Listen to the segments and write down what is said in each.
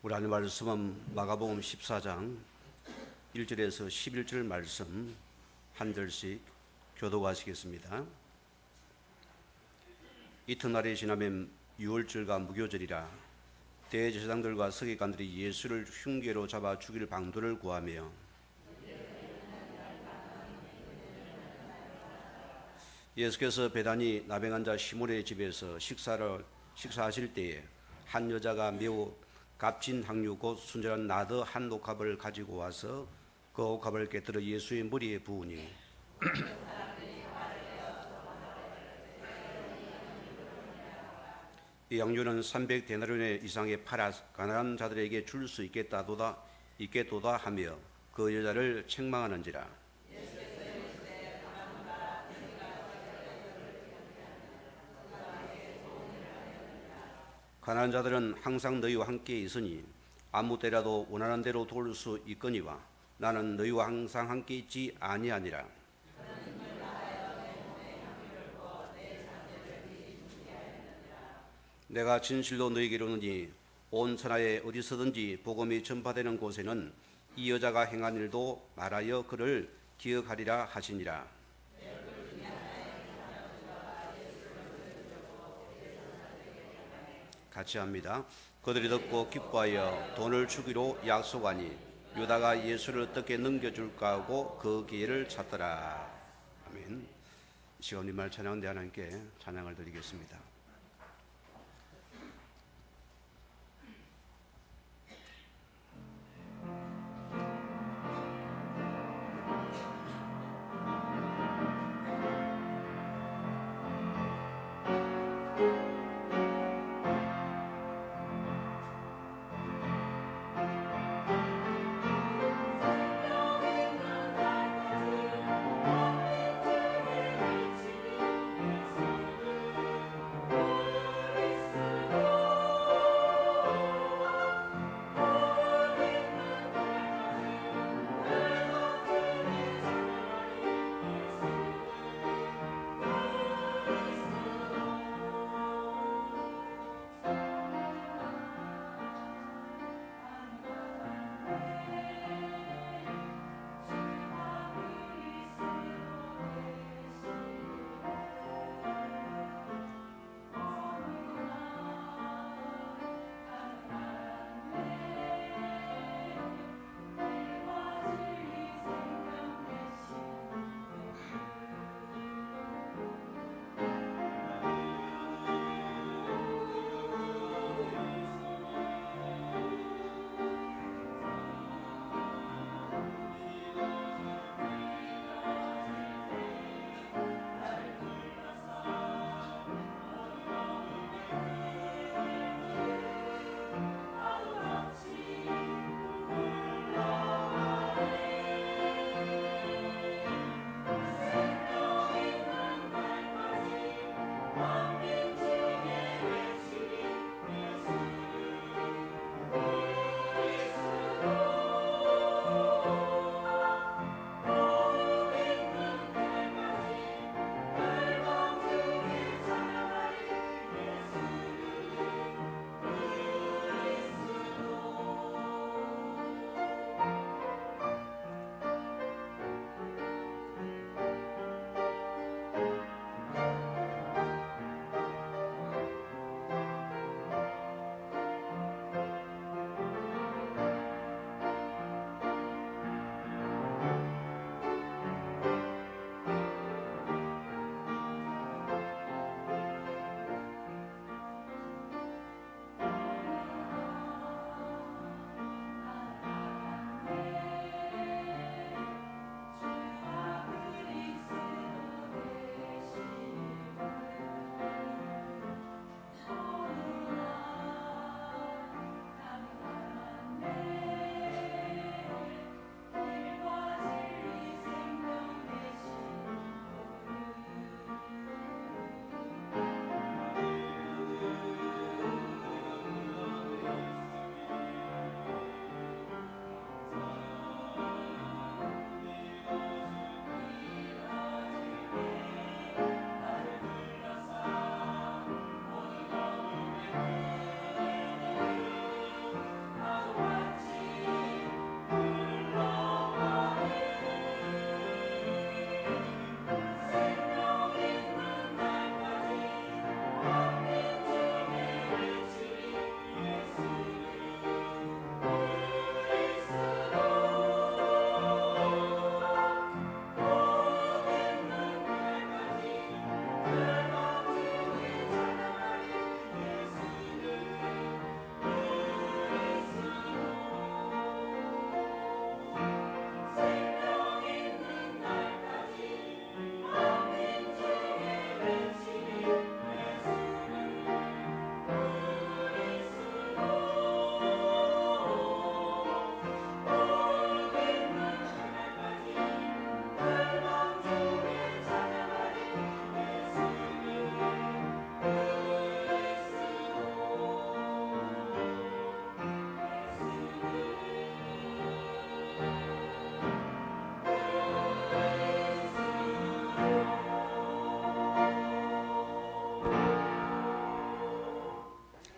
우리 하나님 말씀은 마가복음 14장 1절에서 11절 말씀 한 절씩 교독하시겠습니다. 이튿날이 지나면 유월절과 무교절이라 대제사장들과 서기관들이 예수를 흉계로 잡아 죽일 방도를 구하며 예수께서 베다니 나병한 자 시몬의 집에서 식사하실 때에 한 여자가 매우 값진 향유 곧 순전한 나드 한 옥합을 가지고 와서 그 옥합을 깨뜨려 예수의 머리에 부으니 이 향유는 300데나리온 이상의 팔아 가난한 자들에게 줄 수 있겠도다 하며 그 여자를 책망하는지라. 가난한 자들은 항상 너희와 함께 있으니 아무 때라도 원하는 대로 도울 수 있거니와 나는 너희와 항상 함께 있지 아니하니라. 내가 진실로 너희에게 이르노니 온 천하에 어디서든지 복음이 전파되는 곳에는 이 여자가 행한 일도 말하여 그를 기억하리라 하시니라. 같이 합니다. 그들이 듣고 기뻐하여 돈을 주기로 약속하니 유다가 예수를 어떻게 넘겨줄까 하고 그 기회를 찾더라. 아멘. 시간 말 찬양대 하나님께 찬양을 드리겠습니다.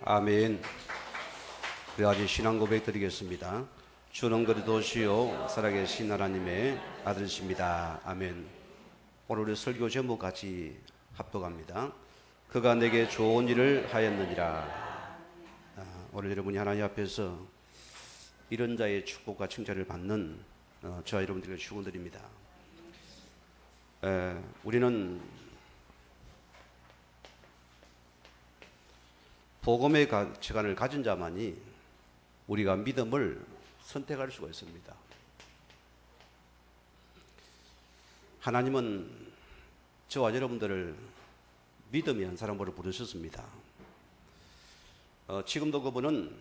아멘. 우리 아직 신앙 고백 드리겠습니다. 주는 그리스도시요 살아계신 하나님의 아들이십니다. 아멘. 오늘 우리 설교 제목 같이 합독합니다. 그가 내게 좋은 일을 하였느니라. 오늘 여러분이 하나님 앞에서 이런 자의 축복과 칭찬을 받는 저와 여러분들에게 축원드립니다. 우리는 복음의 가치관을 가진 자만이 우리가 믿음을 선택할 수가 있습니다. 하나님은 저와 여러분들을 믿음이 한 사람으로 부르셨습니다. 지금도 그분은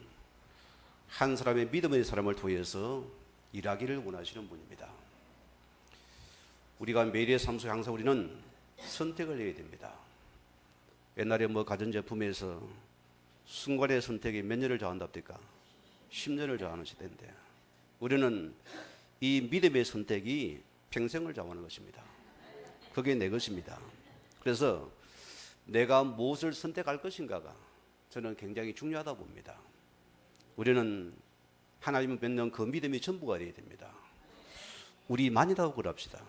한 사람의 믿음의 사람을 통해서 일하기를 원하시는 분입니다. 우리가 매일의 삶 속 항상 우리는 선택을 해야 됩니다. 옛날에 가전제품에서 순간의 선택이 몇 년을 저한답니까? 10년을 저하는 시대인데 우리는 이 믿음의 선택이 평생을 저하는 것입니다. 그게 내 것입니다. 그래서 내가 무엇을 선택할 것인가가 저는 굉장히 중요하다 봅니다. 우리는 하나님을 믿는 그 믿음이 전부가 되어야 됩니다. 우리만이라도 그럽시다.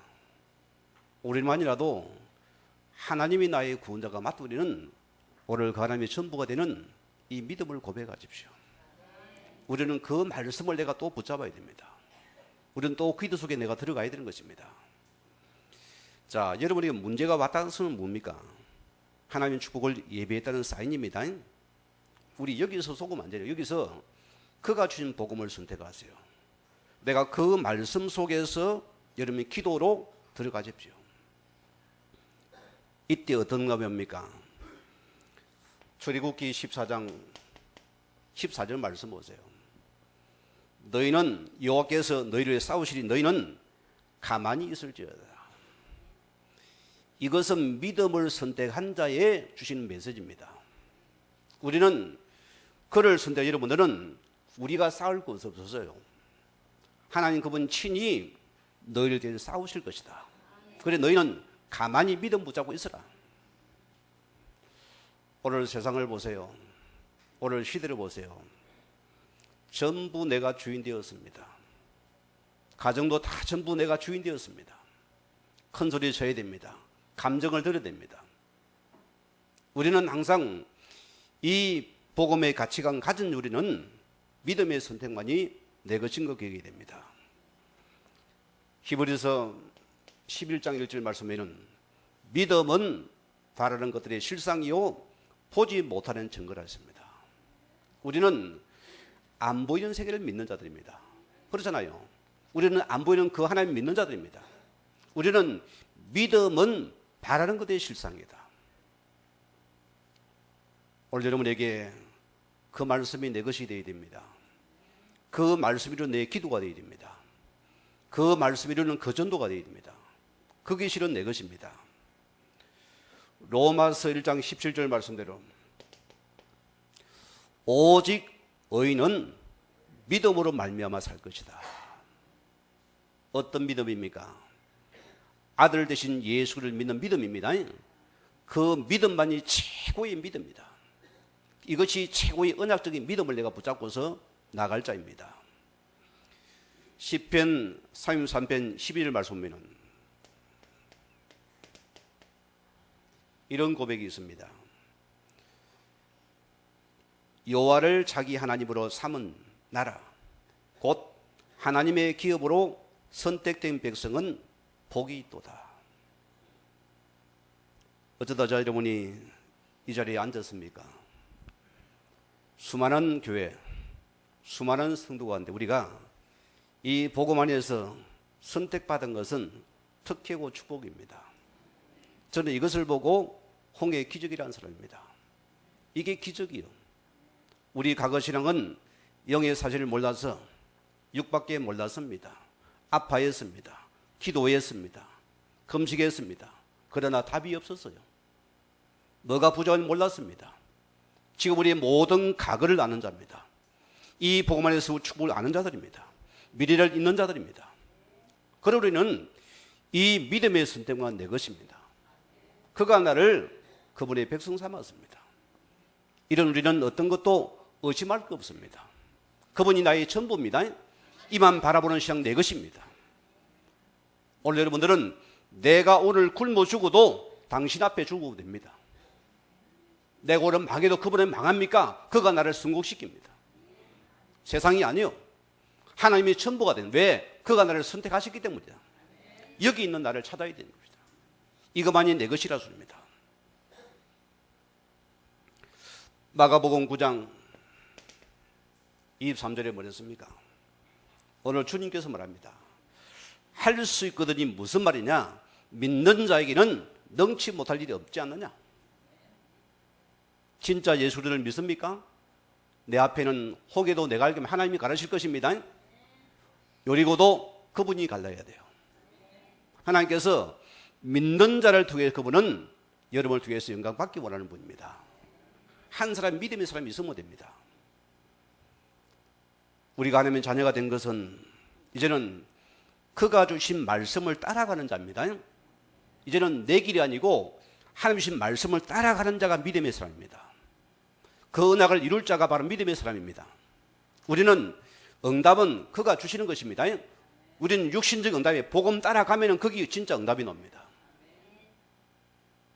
우리만이라도 하나님이 나의 구원자가 맞으리는 오늘 그 하나님의 전부가 되는 이 믿음을 고백하십시오. 우리는 그 말씀을 내가 또 붙잡아야 됩니다. 우리는 또 기도 속에 내가 들어가야 되는 것입니다. 자, 여러분에게 문제가 왔다는 것은 뭡니까? 하나님의 축복을 예배했다는 사인입니다. 우리 여기서 속으면 안 돼요. 여기서 그가 주신 복음을 선택하세요. 내가 그 말씀 속에서 여러분의 기도로 들어가십시오. 이때 어떤 가면입니까? 출애굽기 14장 14절 말씀 보세요. 너희는 여호와께서 너희를 싸우시리 너희는 가만히 있을지어다. 이것은 믿음을 선택한 자에 주시는 메시지입니다. 우리는 그를 선택 여러분들은 우리가 싸울 것 없어서요. 하나님 그분 친히 너희를 대해 싸우실 것이다. 그래 너희는 가만히 믿음 붙잡고 있어라. 오늘 세상을 보세요. 오늘 시대를 보세요. 전부 내가 주인 되었습니다. 가정도 다 전부 내가 주인 되었습니다. 큰 소리 쳐야 됩니다. 감정을 들여야 됩니다. 우리는 항상 이 복음의 가치관 가진 우리는 믿음의 선택만이 내 것인 것 기억해야 됩니다. 히브리서 11장 1절 말씀에는 믿음은 바라는 것들의 실상이요 보지 못하는 증거라 했습니다. 우리는 안 보이는 세계를 믿는 자들입니다. 그렇잖아요. 우리는 안 보이는 그 하나님 믿는 자들입니다. 우리는 믿음은 바라는 것의 실상이다. 오늘 여러분에게 그 말씀이 내 것이 되어야 됩니다. 그 말씀이로 내 기도가 되어야 됩니다. 그 말씀이로는 그 전도가 되어야 됩니다. 그게 실은 내 것입니다. 로마서 1장 17절 말씀대로 오직 의인은 믿음으로 말미암아 살 것이다. 어떤 믿음입니까? 아들 되신 예수를 믿는 믿음입니다. 그 믿음만이 최고의 믿음입니다. 이것이 최고의 언약적인 믿음을 내가 붙잡고서 나갈 자입니다. 시편 33편 11절 말씀 보면 이런 고백이 있습니다. 여호와를 자기 하나님으로 삼은 나라 곧 하나님의 기업으로 선택된 백성은 복이 있도다. 어쩌다 저 여러분이 이 자리에 앉았습니까? 수많은 교회, 수많은 성도가 있는데 우리가 이 복음 안에서 선택받은 것은 특혜고 축복입니다. 저는 이것을 보고 홍해의 기적이라는 사람입니다. 이게 기적이요. 우리 과거신앙은 영의 사실을 몰라서 육밖에 몰랐습니다. 아파했습니다. 기도했습니다. 금식했습니다. 그러나 답이 없었어요. 뭐가 부족한지 몰랐습니다. 지금 우리의 모든 과거를 아는 자입니다. 이 복음 안에서 축복을 아는 자들입니다. 미래를 잇는 자들입니다. 그러므로 우리는 이 믿음의 선택만 내 것입니다. 그가 나를 그분의 백성 삼았습니다. 이런 우리는 어떤 것도 의심할 거 없습니다. 그분이 나의 전부입니다. 이만 바라보는 시장 내 것입니다. 오늘 여러분들은 내가 오늘 굶어 죽어도 당신 앞에 죽어도 됩니다. 내가 오늘 망해도 그분은 망합니까? 그가 나를 승복시킵니다. 세상이 아니요. 하나님의 전부가 된, 왜? 그가 나를 선택하셨기 때문이다. 여기 있는 나를 찾아야 되는 겁니다. 이것만이 내 것이라 소리입니다. 마가복음 9장 23절에 뭐랬습니까? 오늘 주님께서 말합니다. 할 수 있거든이 무슨 말이냐? 믿는 자에게는 능치 못할 일이 없지 않느냐? 진짜 예수를 믿습니까? 내 앞에는 혹에도 내가 알기면 하나님이 가르칠 것입니다. 요리고도 그분이 갈라야 돼요. 하나님께서 믿는 자를 통해 그분은 여러분을 통해서 영광 받기 원하는 분입니다. 한 사람, 믿음의 사람이 있으면 됩니다. 우리가 하나님의 자녀가 된 것은 이제는 그가 주신 말씀을 따라가는 자입니다. 이제는 내 길이 아니고 하나님 주신 말씀을 따라가는 자가 믿음의 사람입니다. 그 언약을 이룰 자가 바로 믿음의 사람입니다. 우리는 응답은 그가 주시는 것입니다. 우리는 육신적 응답에 복음 따라가면 거기 진짜 응답이 납니다.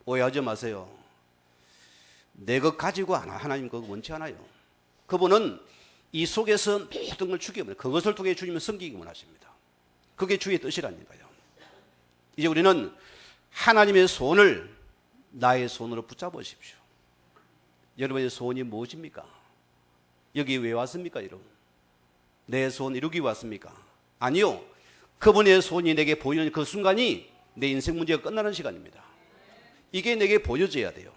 오해하지 마세요. 내 것 가지고 하나님 그거 원치 않아요. 그분은 이 속에서 모든 걸 주기 원합니다. 그것을 통해 주님을 섬기기 원하십니다. 그게 주의 뜻이라니까요. 이제 우리는 하나님의 손을 나의 손으로 붙잡으십시오. 여러분의 소원이 무엇입니까? 여기 왜 왔습니까, 여러분? 내 소원 이루기 왔습니까? 아니요. 그분의 손이 내게 보이는 그 순간이 내 인생 문제가 끝나는 시간입니다. 이게 내게 보여져야 돼요.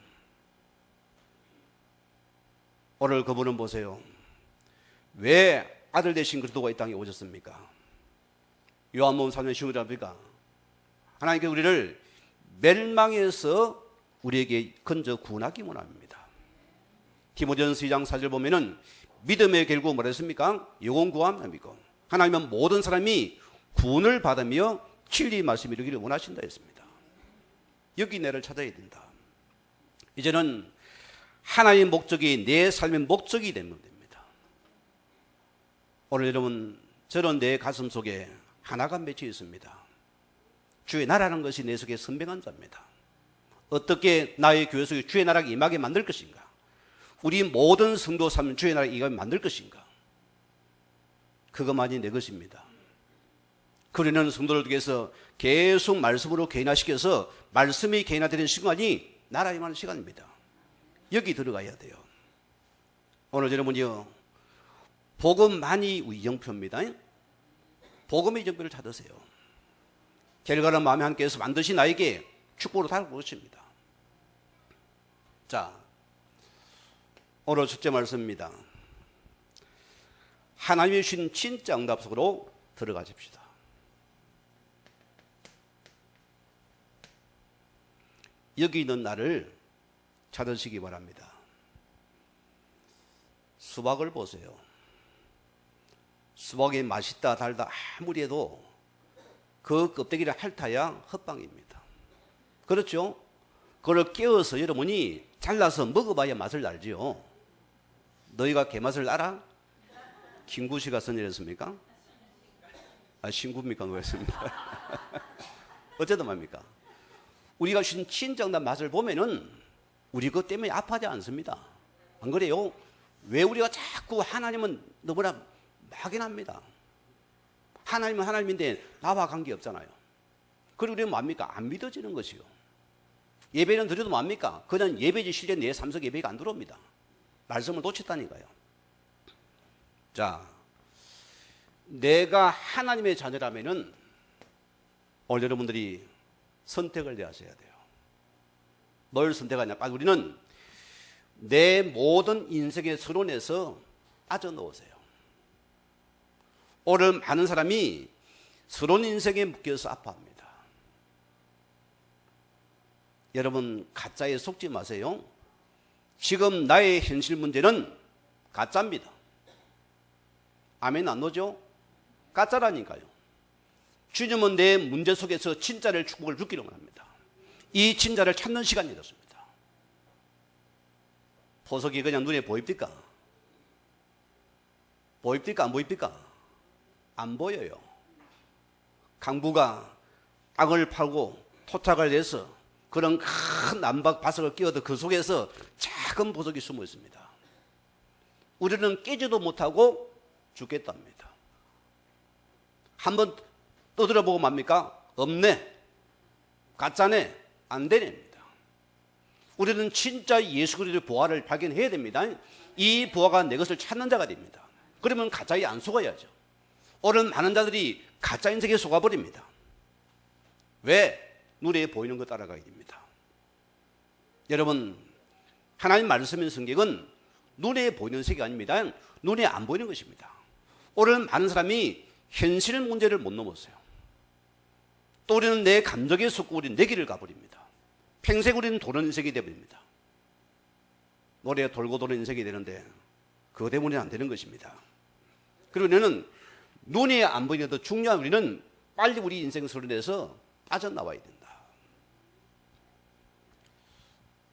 오늘 그분은 보세요. 왜 아들 되신 그리스도가 이 땅에 오셨습니까? 요한복음 3장 15절입니까? 하나님께 우리를 멸망에서 우리에게 건져 구원하기 원합니다. 디모데전서 2장 4절 보면은 믿음의 결국 뭐라 했습니까? 영원 구원합니까? 하나님은 모든 사람이 구원을 받으며 진리 말씀 이루기를 원하신다 했습니다. 여기 내를 찾아야 된다. 이제는 하나님의 목적이 내 삶의 목적이 되면 됩니다. 오늘 여러분, 저는 내 가슴 속에 하나가 맺혀 있습니다. 주의 나라는 것이 내 속에 선명한 자입니다. 어떻게 나의 교회 속에 주의 나라가 임하게 만들 것인가? 우리 모든 성도 삶은 주의 나라가 임하게 만들 것인가? 그것만이 내 것입니다. 그러는 성도를 통해서 계속 말씀으로 개인화시켜서 말씀이 개인화되는 시간이 나라 임하는 시간입니다. 여기 들어가야 돼요. 오늘 여러분이요, 복음만이 이정표입니다. 복음의 이정표를 찾으세요. 결과는 마음에 함께해서 반드시 나에게 축복으로 다가올 것입니다. 자, 오늘 첫째 말씀입니다. 하나님이 주신 진짜 응답 속으로 들어가십시다. 여기 있는 나를 찾으시기 바랍니다. 수박을 보세요. 수박이 맛있다 달다 아무리 해도 그 껍데기를 핥아야 헛방입니다. 그렇죠? 그걸 깨워서 여러분이 잘라서 먹어봐야 맛을 알지요. 너희가 개맛을 알아? 김구씨가 선언했습니까? 신구입니까? 그랬습니까? 어쨌든 말입니까? 우리가 신 진정한 맛을 보면은 우리 그것 때문에 아파하지 않습니다. 안 그래요? 왜 우리가 자꾸 하나님은 너무나 막연합니다. 하나님은 하나님인데 나와 관계없잖아요. 그리고 우리는 뭡니까? 안 믿어지는 것이요. 예배는 드려도 뭡니까? 그냥 예배지 실제 내 삶 속 예배가 안 들어옵니다. 말씀을 놓쳤다니까요. 자, 내가 하나님의 자녀라면은 오늘 여러분들이 선택을 하셔야 돼요. 뭘 선택하냐? 우리는 내 모든 인생의 서론에서 빠져 넣으세요. 오늘 많은 사람이 서론 인생에 묶여서 아파합니다. 여러분, 가짜에 속지 마세요. 지금 나의 현실 문제는 가짜입니다. 아멘 안 오죠? 가짜라니까요. 주님은 내 문제 속에서 진짜를 축복을 주기를 원합니다. 이 진짜를 찾는 시간이 됐습니다. 보석이 그냥 눈에 보입니까? 보입니까? 안 보입니까? 안 보여요. 강부가 땅을 파고 토착을 내서 그런 큰 남박 바석을 끼워도 그 속에서 작은 보석이 숨어 있습니다. 우리는 깨지도 못하고 죽겠답니다. 한번 떠들어보고 맙니까? 없네. 가짜네. 안 되냅니다. 우리는 진짜 예수 그리스도의 보화를 발견해야 됩니다. 이 보화가 내 것을 찾는 자가 됩니다. 그러면 가짜에 안 속아야죠. 오늘 많은 자들이 가짜 인생에 속아버립니다. 왜? 눈에 보이는 거 따라가게 됩니다. 여러분, 하나님 말씀의 성경은 눈에 보이는 세계가 아닙니다. 눈에 안 보이는 것입니다. 오늘 많은 사람이 현실 문제를 못 넘었어요. 또 우리는 내 감정에 속고 우리는 내 길을 가버립니다. 평생 우리는 도는 인생이 되어버립니다. 노래가 돌고 도는 인생이 되는데 그거 때문에 안 되는 것입니다. 그리고 우리는 눈에 안 보이는 더 중요한 우리는 빨리 우리 인생 소리내서 빠져나와야 된다.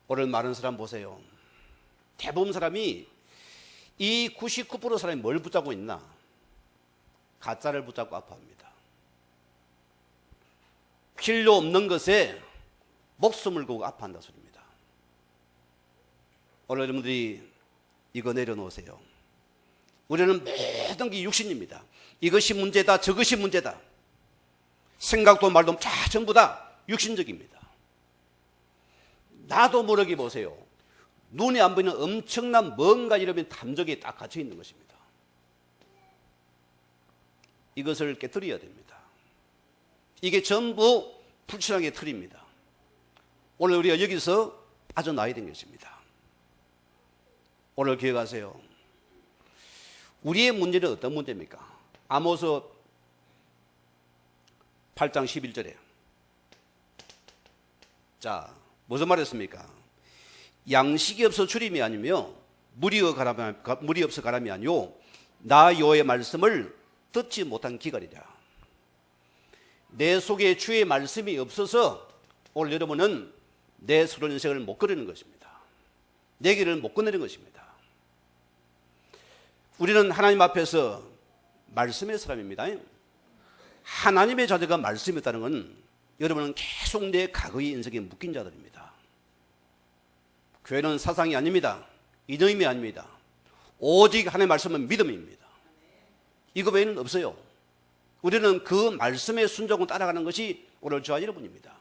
오늘 많은 사람 보세요. 대부분 사람이 이 99% 사람이 뭘 붙잡고 있나? 가짜를 붙잡고 아파합니다. 필요 없는 것에 목숨을 걸고 아파한다 소리입니다. 오늘 여러분들이 이거 내려놓으세요. 우리는 모든 게 육신입니다. 이것이 문제다, 저것이 문제다. 생각도 말도 다 전부 다 육신적입니다. 나도 모르게 보세요. 눈에 안 보이는 엄청난 뭔가 이러면 감정에 딱 갇혀 있는 것입니다. 이것을 깨뜨려야 됩니다. 이게 전부 불신앙의 틀입니다. 오늘 우리가 여기서 빠져나와야 되는 것입니다. 오늘 기억하세요. 우리의 문제는 어떤 문제입니까? 아모스 8장 11절에 자, 무슨 말했습니까? 양식이 없어 주림이 아니며 물이 없어 가람이 아니요 나 여호와의 말씀을 듣지 못한 기갈이라. 내 속에 주의 말씀이 없어서 오늘 여러분은 내 서론 인생을 못 걸으는 것입니다. 내 길을 못 건너는 것입니다. 우리는 하나님 앞에서 말씀의 사람입니다. 하나님의 자녀가 말씀이었다는 건 여러분은 계속 내 과거의 인생에 묶인 자들입니다. 교회는 사상이 아닙니다. 이념이 아닙니다. 오직 하나님의 말씀은 믿음입니다. 이거 외에는 없어요. 우리는 그 말씀의 순종을 따라가는 것이 오늘 저와 여러분입니다.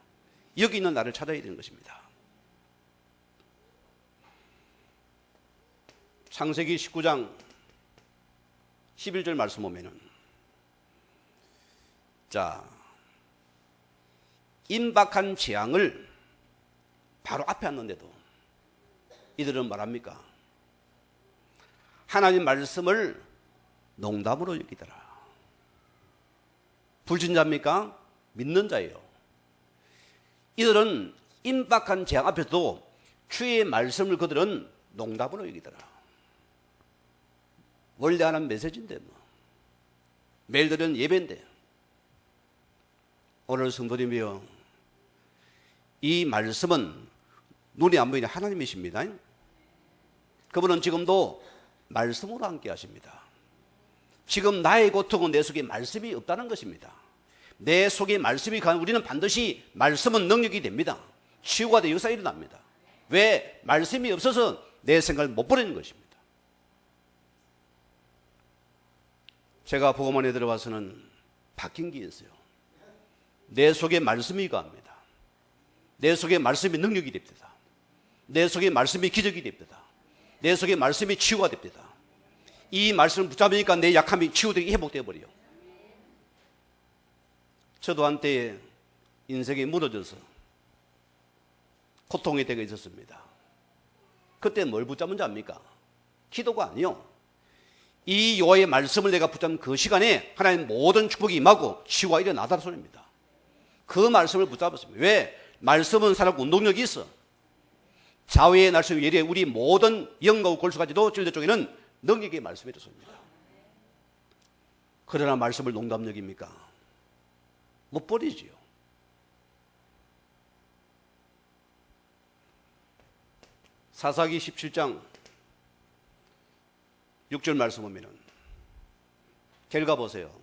여기 있는 나를 찾아야 되는 것입니다. 창세기 19장 11절 말씀 보면은 자, 임박한 재앙을 바로 앞에 왔는데도 이들은 말합니까? 하나님 말씀을 농담으로 여기더라. 불신자입니까? 믿는 자예요. 이들은 임박한 재앙 앞에서도 주의 말씀을 그들은 농담으로 여기더라. 원래 하는 메시지인데 뭐. 매일 드리는 예배인데. 오늘 성도님이요, 이 말씀은 눈에 안 보이는 하나님이십니다. 그분은 지금도 말씀으로 함께 하십니다. 지금 나의 고통은 내 속에 말씀이 없다는 것입니다. 내 속에 말씀이 가는 우리는 반드시 말씀은 능력이 됩니다. 치유가 돼 역사가 일어납니다. 왜? 말씀이 없어서 내 생각을 못 버리는 것입니다. 제가 복음원에 들어와서는 바뀐 게 있어요. 내 속에 말씀이 가합니다. 내 속에 말씀이 능력이 됩니다. 내 속에 말씀이 기적이 됩니다. 내 속에 말씀이 치유가 됩니다. 이 말씀을 붙잡으니까 내 약함이 치유되게 회복되어 버려요. 저도 한때 인생이 무너져서 고통의 때가 있었습니다. 그때 뭘 붙잡은 줄 압니까? 기도가 아니요. 이 여호와의 말씀을 내가 붙잡은 그 시간에 하나님 모든 축복이 임하고 치유가 일어나다는 소리입니다. 그 말씀을 붙잡았습니다. 왜? 말씀은 사람 운동력이 있어. 좌우의 날씨 예리해 우리 모든 영과 골수까지도 진리 쪽에는 능력의 말씀이 있습니다. 그러나 말씀을 농담 여깁니까? 못 버리지요. 사사기 17장 6절 말씀 보면은 결과 보세요.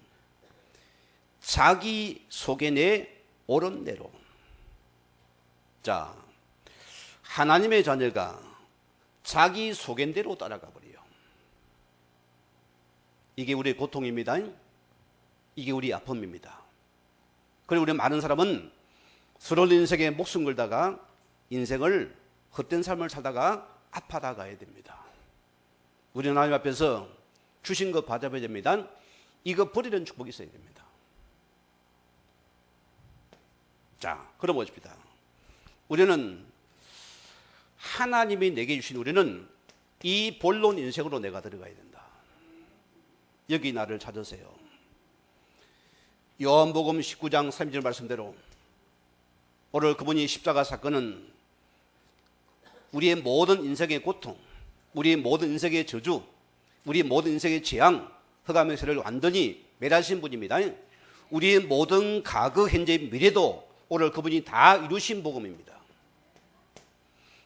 자기 속에 내 옳은 대로. 자, 하나님의 자녀가 자기 속엔대로 따라가 버려요. 이게 우리의 고통입니다. 이게 우리의 아픔입니다. 그리고 우리 많은 사람은 서러운 인생에 목숨 걸다가 인생을 헛된 삶을 살다가 아파다 가야 됩니다. 우리는 하나님 앞에서 주신 거 받아야 됩니다. 이거 버리는 축복이 있어야 됩니다. 자, 그럼 보십시다. 우리는 하나님이 내게 주신 우리는 이 본론 인생으로 내가 들어가야 된다. 여기 나를 찾으세요. 요한복음 19장 30절 말씀대로 오늘 그분이 십자가 사건은 우리의 모든 인생의 고통, 우리의 모든 인생의 저주, 우리의 모든 인생의 재앙, 흑암의 세를 완전히 멸하신 분입니다. 우리의 모든 과거, 현재, 미래도 오늘 그분이 다 이루신 복음입니다.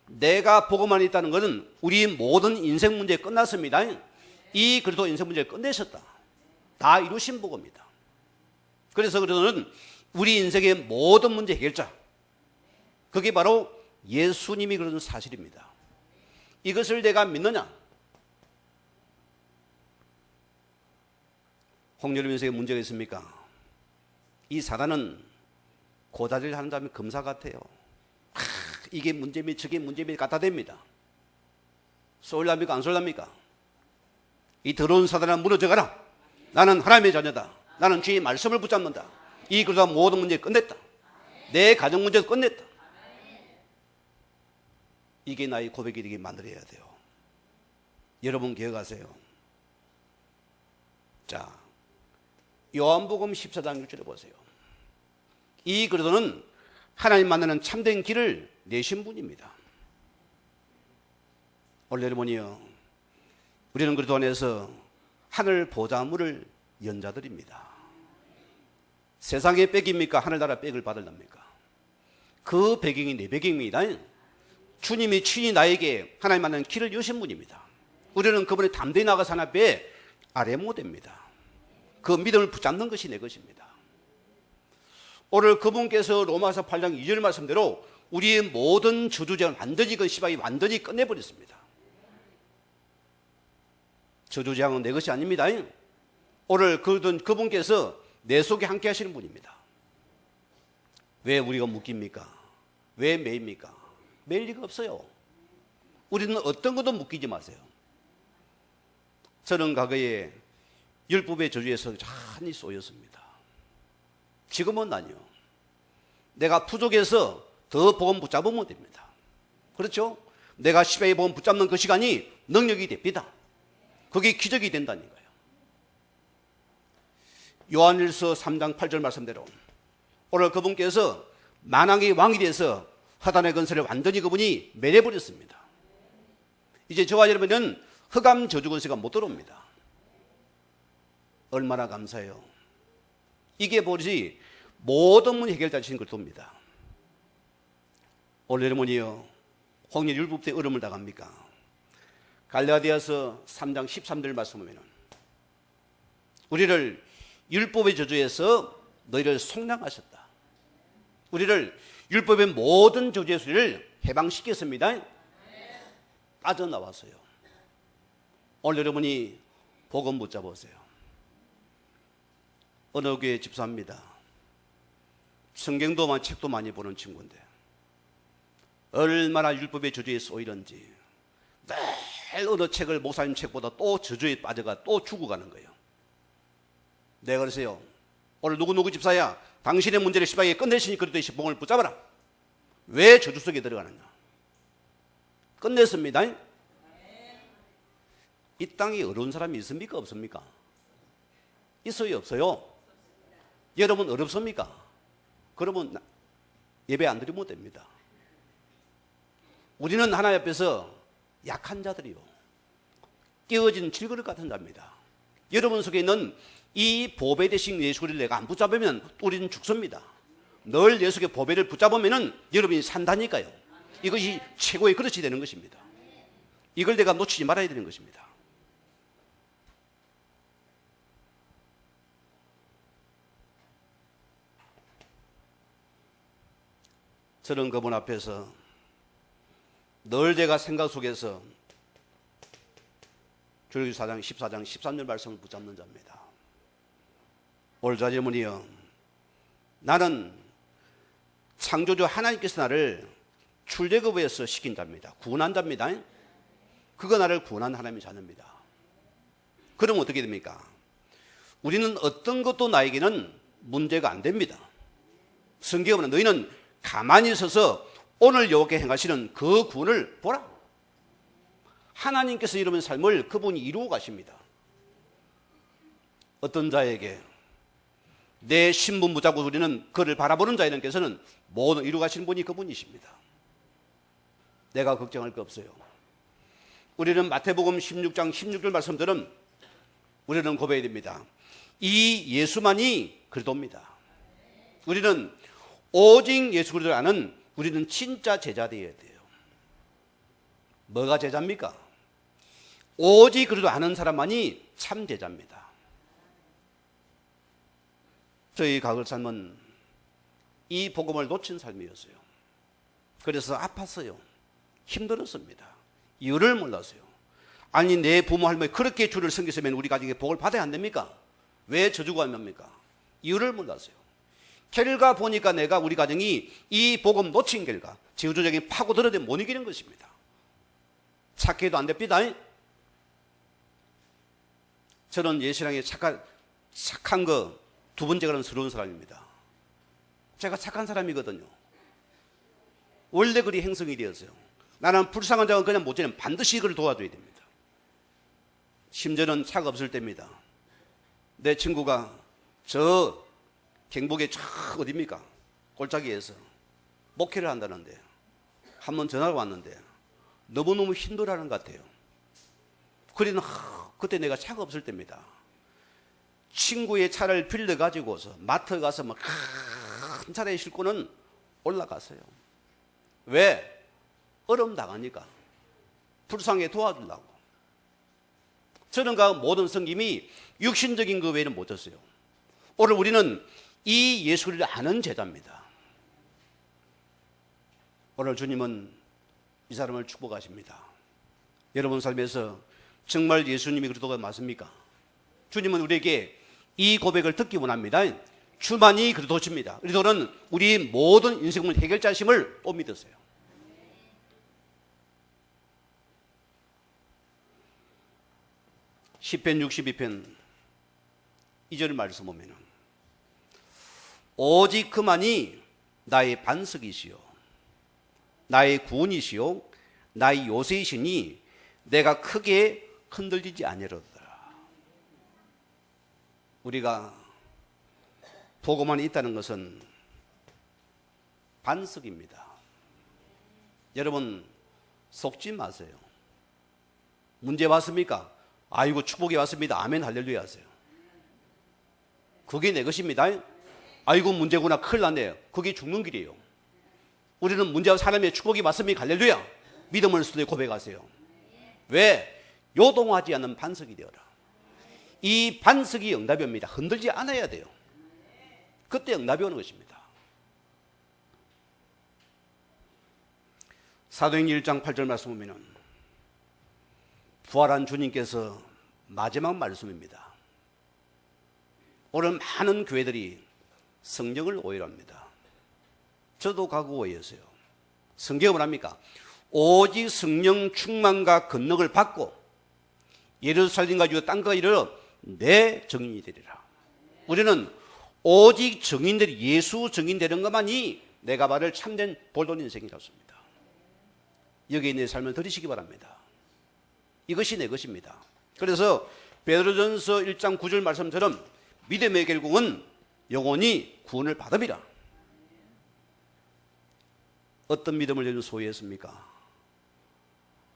내가 복음 안에 있다는 것은 우리 모든 인생 문제 끝났습니다. 이 그리스도 인생 문제를 끝내셨다. 다 이루신 복음입니다. 그래서 그들은 우리 인생의 모든 문제 해결자, 그게 바로 예수님이 그런 사실입니다. 이것을 내가 믿느냐? 홍여름 인생에 문제가 있습니까? 이 사단은 고다리를 하는 사람이 검사 같아요. 이게 문제입니다, 저게 문제입니다, 갖다 댑니다. 쏠랍니까, 안 쏠랍니까? 이 더러운 사단아 무너져가라. 나는 하나님의 자녀다. 나는 주의 말씀을 붙잡는다. 이 그러다 모든 문제 끝냈다. 내 가정 문제도 끝냈다. 이게 나의 고백이 되게 만들어야 돼요. 여러분 기억하세요. 자, 요한복음 14장 6절에 보세요. 이 그리스도는 하나님 만나는 참된 길을 내신 분입니다. 오늘 여러분이요, 우리는 그리스도 안에서 하늘 보좌물을 연 자들입니다. 세상의 백입니까? 하늘나라 백을 받으랍니까? 그 배경이 내 배경입니다. 주님이 친히 나에게 하나님 만나는 길을 여신 분입니다. 우리는 그분의 담대히 나가서 하나 앞에 아래 못됩니다. 그 믿음을 붙잡는 것이 내 것입니다. 오늘 그분께서 로마서 8장 2절 말씀대로 우리의 모든 저주제는 완전히 그 시박이 완전히 끝내버렸습니다. 저주재앙은 내 것이 아닙니다. 오늘 그분께서 내 속에 함께 하시는 분입니다. 왜 우리가 묶입니까? 왜 매입니까? 매일 리가 없어요. 우리는 어떤 것도 묶이지 마세요. 저는 과거에 율법의 저주에서 많이 쏘였습니다. 지금은 아니요. 내가 부족해서 더 복음 붙잡으면 됩니다. 그렇죠? 내가 십자가의 복음 붙잡는 그 시간이 능력이 됩니다. 그게 기적이 된다는 거예요. 요한일서 3장 8절 말씀대로 오늘 그분께서 만왕의 왕이 돼서 사단의 건설을 완전히 그분이 멸해버렸습니다. 이제 저와 여러분은 흑암 저주 권세가 못 들어옵니다. 얼마나 감사해요. 이게 뭐지? 모든 문제 해결자신 걸 돕니다. 오늘 여러분이요, 홍해 율법 때 얼음을 당합니까? 갈라디아서 3장 13절 말씀하면 우리를 율법의 저주에서 너희를 속량하셨다. 우리를 율법의 모든 저주에서 우리를 해방시켰습니다. 빠져나왔어요. 오늘 여러분이 복음 붙잡으세요. 어느 교회 집사입니다. 성경도 많이 책도 많이 보는 친구인데 얼마나 율법의 저주에 쏘이는지 늘 어느 책을 목사님 책보다 또 저주에 빠져가 또 죽어가는 거예요. 내가 그러세요. 오늘 누구 집사야, 당신의 문제를 시바에 끝내시니 그리스도의 복음을 붙잡아라. 왜 저주 속에 들어가느냐? 끝냈습니다. 이 땅에 어려운 사람이 있습니까? 없습니까? 있어요? 없어요? 여러분 어렵습니까? 그러면 예배 안 드리면 됩니다. 우리는 하나님 앞에서 약한 자들이요, 깨어진 질그릇 같은 자입니다. 여러분 속에 있는 이 보배 대신 예수를 내가 안 붙잡으면 우리는 죽습니다. 늘 예수의 보배를 붙잡으면 여러분이 산다니까요. 이것이 최고의 그릇이 되는 것입니다. 이걸 내가 놓치지 말아야 되는 것입니다. 저는 그분 앞에서 늘 제가 생각 속에서 출애굽기 4장 14장 13절 말씀을 붙잡는 자입니다. 올자제문이여, 나는 창조주 하나님께서 나를 출애굽에서 시킨 자입니다. 구원한 자입니다. 그거 나를 구원한 하나님의 자녀입니다. 그럼 어떻게 됩니까? 우리는 어떤 것도 나에게는 문제가 안 됩니다. 성경은 너희는 가만히 서서 오늘 여호와께 행하시는 그 구원을 보라. 하나님께서 이루는 삶을 그분이 이루어 가십니다. 어떤 자에게 내 신분 무자고 우리는 그를 바라보는 자에게서는 모든 이루어 가시는 분이 그분이십니다. 내가 걱정할 거 없어요. 우리는 마태복음 16장 16절 말씀들은 우리는 고백해야 됩니다. 이 예수만이 그리스도입니다. 우리는 오직 예수 그리스도를 아는 우리는 진짜 제자 되어야 돼요. 뭐가 제자입니까? 오직 그리스도 아는 사람만이 참 제자입니다. 저희 가을 삶은 이 복음을 놓친 삶이었어요. 그래서 아팠어요. 힘들었습니다. 이유를 몰랐어요. 아니, 내 부모 할머니 그렇게 주를 섬겼으면 우리 가정에 복을 받아야 안 됩니까? 왜 저주가 안 됩니까? 이유를 몰랐어요. 결과 보니까 내가 우리 가정이 이 복음 놓친 결과 제우조적인 파고들어도 못 이기는 것입니다. 착해도 안 됩니다. 저는 예신앙에 착한 거 두 번째가는 서러운 사람입니다. 제가 착한 사람이거든요. 원래 그리 행성이 되었어요. 나는 불쌍한 자가 그냥 못 지내면 반드시 그를 도와줘야 됩니다. 심지어는 차가 없을 때입니다. 내 친구가 저 경북의 저 어디입니까? 골짜기에서 목회를 한다는데 한번 전화가 왔는데 너무너무 힘들어하는 것 같아요. 그래는 그때 내가 차가 없을 때입니다. 친구의 차를 빌려가지고서 마트 가서 막 큰 차에 싣고는 올라갔어요. 왜? 얼음 당하니까. 불쌍하게 도와주려고. 저는 그 모든 성김이 육신적인 그 외에는 못 졌어요. 오늘 우리는 이 예수를 아는 제자입니다. 오늘 주님은 이 사람을 축복하십니다. 여러분 삶에서 정말 예수님이 그리스도가 맞습니까? 주님은 우리에게 이 고백을 듣기 원합니다. 주만이 그리스도십니다. 그리스도는 우리 모든 인생 문제 해결자심을 또 믿었어요. 시편 62편 2절 말씀 보면은 오직 그만이 나의 반석이시요 나의 구원이시요 나의 요새이시니 내가 크게 흔들리지 아니하리로다. 우리가 보고만 있다는 것은 반석입니다. 여러분 속지 마세요. 문제 왔습니까? 아이고 축복이 왔습니다. 아멘 할렐루야 하세요. 그게 내 것입니다. 아이고 문제구나 큰일 났네요. 그게 죽는 길이에요. 우리는 문제와 사람의 축복이 왔습니까? 할렐루야. 믿음을 수도 고백하세요. 왜? 요동하지 않는 반석이 되어라. 이 반석이 응답이 옵니다. 흔들지 않아야 돼요. 그때 응답이 오는 것입니다. 사도행전 1장 8절 말씀 보면 부활한 주님께서 마지막 말씀입니다. 오늘 많은 교회들이 성경을 오해합니다. 저도 과거 오해했어요. 성경은 합니까? 오직 성령 충만과 권능을 받고 예루살렘과 유다 땅과 이르러 내 증인이 되리라. 우리는 오직 증인들이 예수 증인 되는 것만이 내가 말할 참된 볼돈 인생이었습니다. 여기에 내 삶을 들으시기 바랍니다. 이것이 내 것입니다. 그래서 베드로전서 1장 9절 말씀처럼 믿음의 결국은 영원히 구원을 받음이라. 어떤 믿음을 여러분 소유했습니까?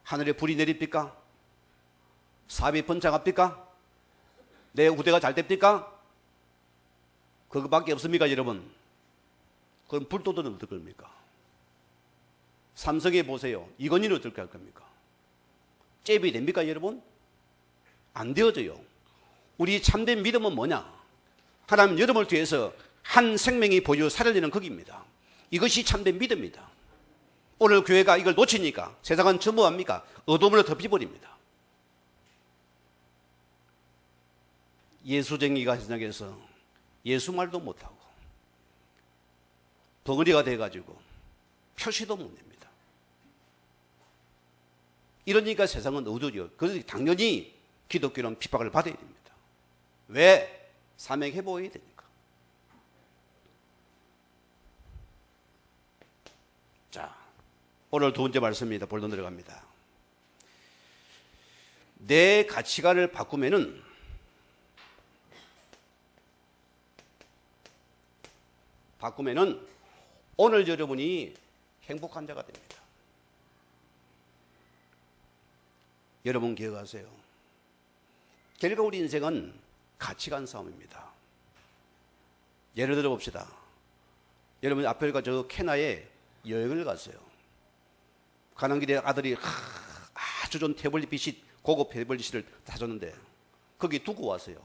하늘에 불이 내립니까? 사업이 번창합니까? 내 후대가 잘 됩니까? 그거밖에 없습니까 여러분? 그럼 불도들은 어떨 겁니까? 삼성에 보세요. 이건희는 어떻게 할 겁니까? 잽이 됩니까 여러분? 안 되어져요. 우리 참된 믿음은 뭐냐? 하나님 여러분을 위해서 한 생명이 보여 살아내는 거기입니다. 이것이 참된 믿음입니다. 오늘 교회가 이걸 놓치니까 세상은 전부 합니까? 어둠으로 덮여버립니다. 예수쟁이가 세상에서 예수 말도 못하고 벙어리가 돼가지고 표시도 못 냅니다. 이러니까 세상은 어두워요. 그래서 당연히 기독교는 핍박을 받아야 됩니다. 왜? 사명해 보여야 되니까. 자, 오늘 두 번째 말씀입니다. 본론 들어갑니다. 내 가치관을 바꾸면은 오늘 여러분이 행복한 자가 됩니다. 여러분 기억하세요. 결국 우리 인생은 가치관 싸움입니다. 예를 들어 봅시다. 여러분 앞에가 저 캐나에 여행을 갔어요. 가는 길에 아들이 아주 좋은 태블릿 고급 태블릿을 사줬는데 거기 두고 왔어요.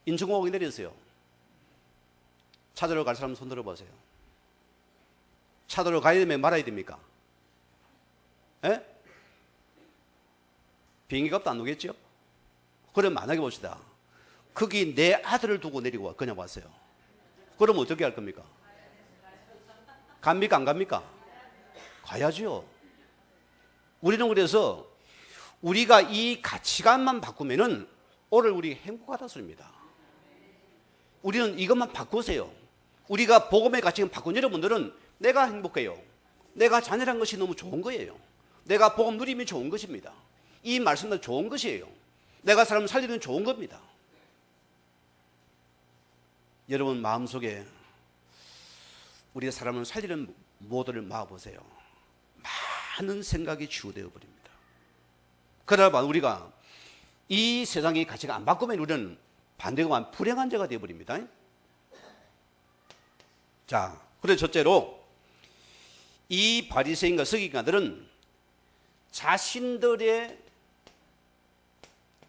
인천공항에 내렸어요. 찾으러 갈 사람 손 들어보세요. 찾으러 가야 되면 말아야 됩니까? 예? 비행기 값도 안 오겠죠? 그럼 만약에 봅시다. 거기 내 아들을 두고 내리고 그냥 왔어요. 그럼 어떻게 할 겁니까? 갑니까? 안 갑니까? 가야죠. 우리는 그래서 우리가 이 가치관만 바꾸면은 오늘 우리 행복하다 소리입니다. 우리는 이것만 바꾸세요. 우리가 복음의 가치관 바꾼 여러분들은 내가 행복해요. 내가 자녀란 것이 너무 좋은 거예요. 내가 복음 누리면 좋은 것입니다. 이 말씀도 좋은 것이에요. 내가 사람 살리는 좋은 겁니다. 여러분 마음속에 우리가 사람을 살리는 모드를 막아보세요. 많은 생각이 치유되어 버립니다. 그러다 우리가 이 세상의 가치가 안 바꾸면 우리는 반대가 불행한 자가 되어버립니다. 자, 그래서 첫째로 이 바리새인과 서기관들은 자신들의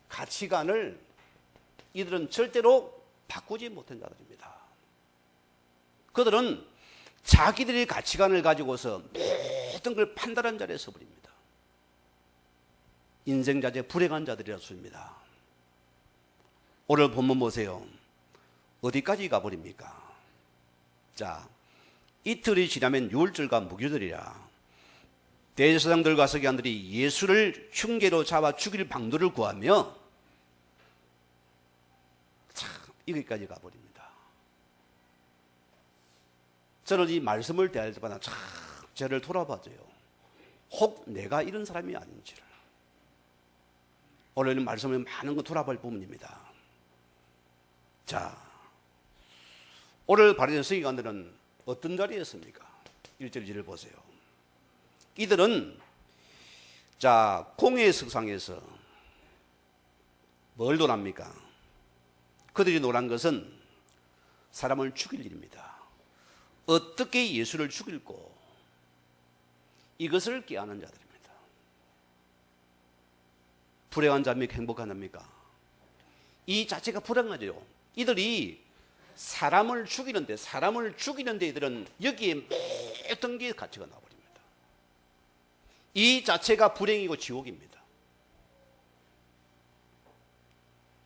가치관을 이들은 절대로 바꾸지 못한 자들입니다. 그들은 자기들의 가치관을 가지고서 모든 걸 판단한 자리에 서버립니다. 인생자재 불행한 자들이라 소입니다. 오늘 본문 보세요. 어디까지 가버립니까? 자, 이틀이 지나면 유월절과 무교절이라 대제사장들과 서기관들이 예수를 흉계로 잡아 죽일 방도를 구하며 참 여기까지 가버립니다. 저는 이 말씀을 대할 때마다 참 저를 돌아봐줘요. 혹 내가 이런 사람이 아닌지를. 오늘은 말씀을 많은 거 돌아볼 부분입니다. 자, 오늘 바리새인 서기관들은 어떤 자리였습니까? 1절 2절을 보세요. 이들은 자 공회 석상에서 뭘 논합니까? 그들이 논한 것은 사람을 죽일 일입니다. 어떻게 예수를 죽일고 이것을 꾀하는 자들입니다. 불행한 자입니까? 행복한 자입니까? 이 자체가 불행하죠. 이들이 사람을 죽이는데 이들은 여기에 모든 게 가치가 나와버립니다. 이 자체가 불행이고 지옥입니다.